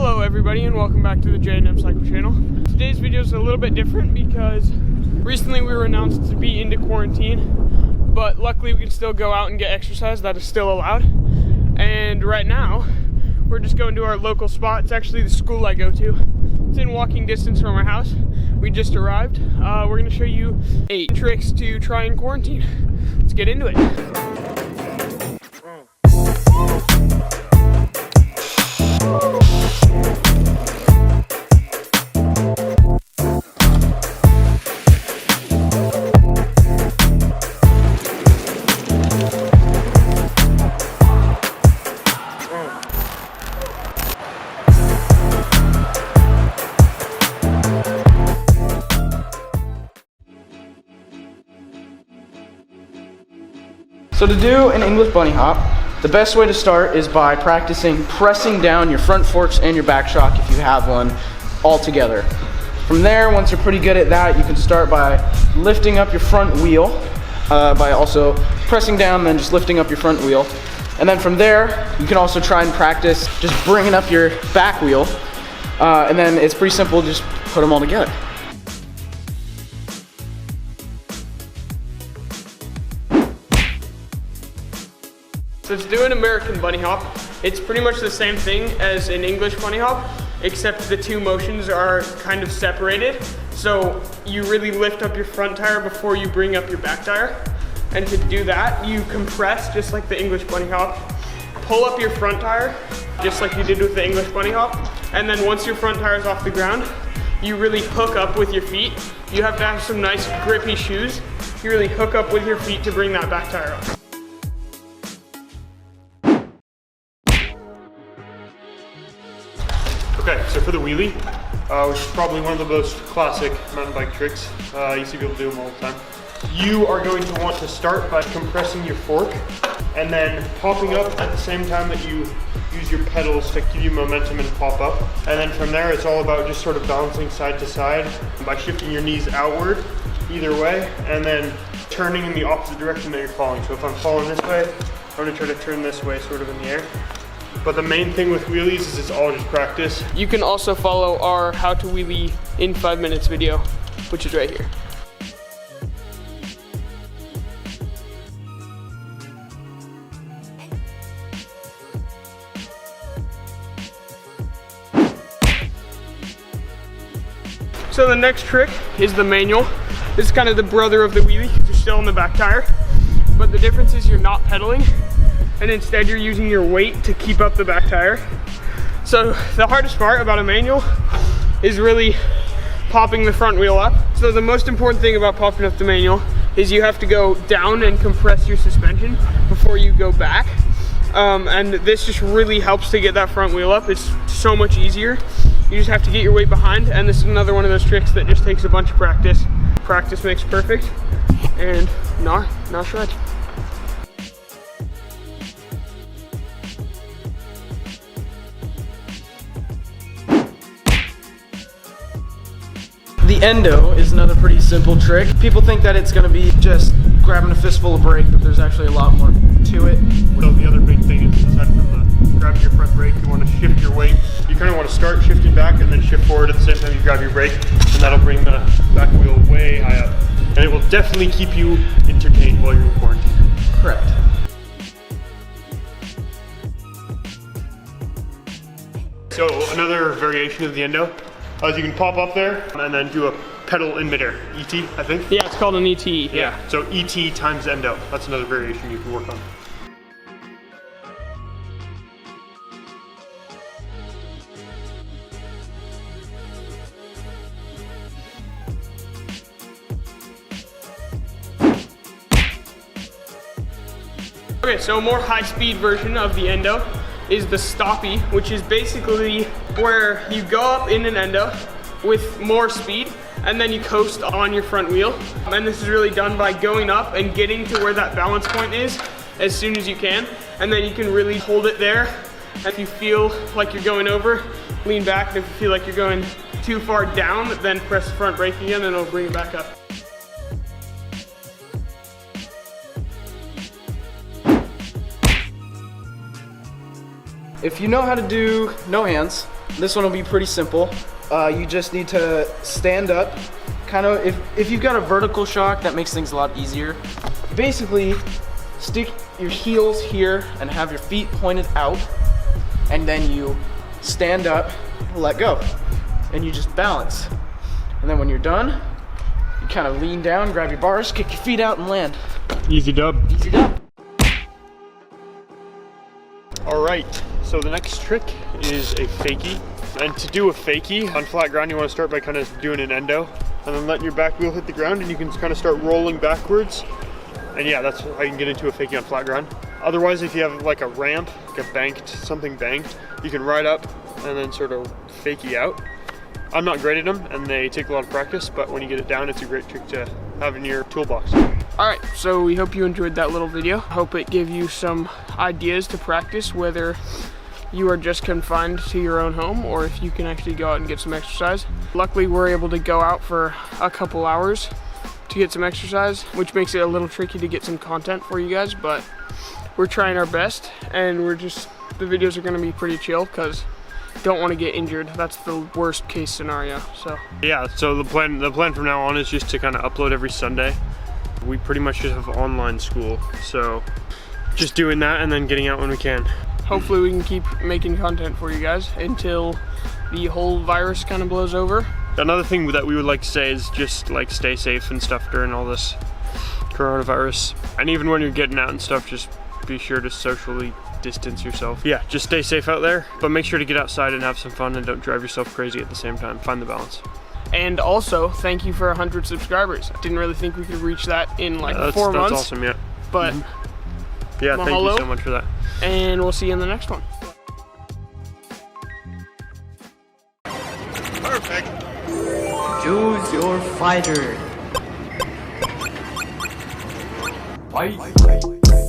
Hello everybody and welcome back to the J&M Cycle channel. Today's video is a little bit different because recently we were announced to be into quarantine, but luckily we can still go out and get exercise. That is still allowed. And right now we're just going to our local spot. It's actually the school I go to. It's in walking distance from our house. We just arrived. We're going to show you 8 tricks to try in quarantine. Let's get into it. So to do an English bunny hop, the best way to start is by practicing pressing down your front forks and your back shock if you have one all together. From there, once you're pretty good at that, you can start by lifting up your front wheel, by also pressing down, then just lifting up your front wheel. And then from there, you can also try and practice just bringing up your back wheel. And then it's pretty simple, just put them all together. So to do an American bunny hop, it's pretty much the same thing as an English bunny hop, except the two motions are kind of separated. So you really lift up your front tire before you bring up your back tire. And to do that, you compress just like the English bunny hop, pull up your front tire, just like you did with the English bunny hop. And then once your front tire is off the ground, you really hook up with your feet. You have to have some nice grippy shoes. You really hook up with your feet to bring that back tire up. Okay, so for the wheelie, which is probably one of the most classic mountain bike tricks, you see people do them all the time. You are going to want to start by compressing your fork and then popping up at the same time that you use your pedals to give you momentum and pop up. And then from there, it's all about just sort of balancing side to side by shifting your knees outward either way and then turning in the opposite direction that you're falling. So if I'm falling this way, I'm going to try to turn this way sort of in the air. But the main thing with wheelies is it's all just practice. You can also follow our how to wheelie in 5 minutes video, which is right here. So the next trick is the manual. This is kind of the brother of the wheelie because you're still on the back tire. But the difference is you're not pedaling, and instead you're using your weight to keep up the back tire. So the hardest part about a manual is really popping the front wheel up. So the most important thing about popping up the manual is you have to go down and compress your suspension before you go back. And this just really helps to get that front wheel up. It's so much easier. You just have to get your weight behind, and this is another one of those tricks that just takes a bunch of practice. Practice makes perfect, and not shred. The endo is another pretty simple trick. People think that it's gonna be just grabbing a fistful of brake, but there's actually a lot more to it. So the other big thing is, aside from the grabbing your front brake, you want to shift your weight. You kind of want to start shifting back and then shift forward at the same time you grab your brake, and that'll bring the back wheel way high up. And it will definitely keep you entertained while you're in quarantine. Correct. So another variation of the endo is you can pop up there and then do a pedal in midair. ET, I think? Yeah, it's called an ET. Yeah. So ET times endo. That's another variation you can work on. Okay, so a more high-speed version of the endo is the STOPPIE, which is basically where you go up in an endo with more speed and then you coast on your front wheel. And this is really done by going up and getting to where that balance point is as soon as you can. And then you can really hold it there. If you feel like you're going over, lean back. And if you feel like you're going too far down, then press the front brake again and it'll bring it back up. If you know how to do no hands, This one will be pretty simple. You just need to stand up. Kind of, if you've got a vertical shock, that makes things a lot easier. Basically, stick your heels here and have your feet pointed out, and then you stand up, let go, and you just balance. And then when you're done, you kind of lean down, grab your bars, kick your feet out, and land. Easy dub. Easy dub. All right, so the next trick is a fakie. And to do a fakie on flat ground, you want to start by kind of doing an endo and then letting your back wheel hit the ground, and you can kind of start rolling backwards. And yeah, that's how you can get into a fakie on flat ground. Otherwise, if you have like a ramp, like a banked, something banked, you can ride up and then sort of fakie out. I'm not great at them and they take a lot of practice, but when you get it down, it's a great trick to have in your toolbox. All right, so we hope you enjoyed that little video. Hope it gave you some ideas to practice, whether you are just confined to your own home or if you can actually go out and get some exercise. Luckily, we're able to go out for a couple hours to get some exercise, which makes it a little tricky to get some content for you guys, but we're trying our best, and the videos are gonna be pretty chill because don't want to get injured. That's the worst case scenario. So yeah, so the plan from now on is just to kind of upload every Sunday. We pretty much just have online school, so just doing that and then getting out when we can. Hopefully we can keep making content for you guys until the whole virus kind of blows over. Another thing that we would like to say is just like stay safe and stuff during all this coronavirus. And even when you're getting out and stuff, just be sure to socially distance yourself. Yeah, just stay safe out there, but make sure to get outside and have some fun and don't drive yourself crazy at the same time. Find the balance. And also, thank you for 100 subscribers. Didn't really think we could reach that in like 4 months. That's awesome, yeah. But yeah, thank you so much for that. And we'll see you in the next one. Perfect. Choose your fighter. Fight.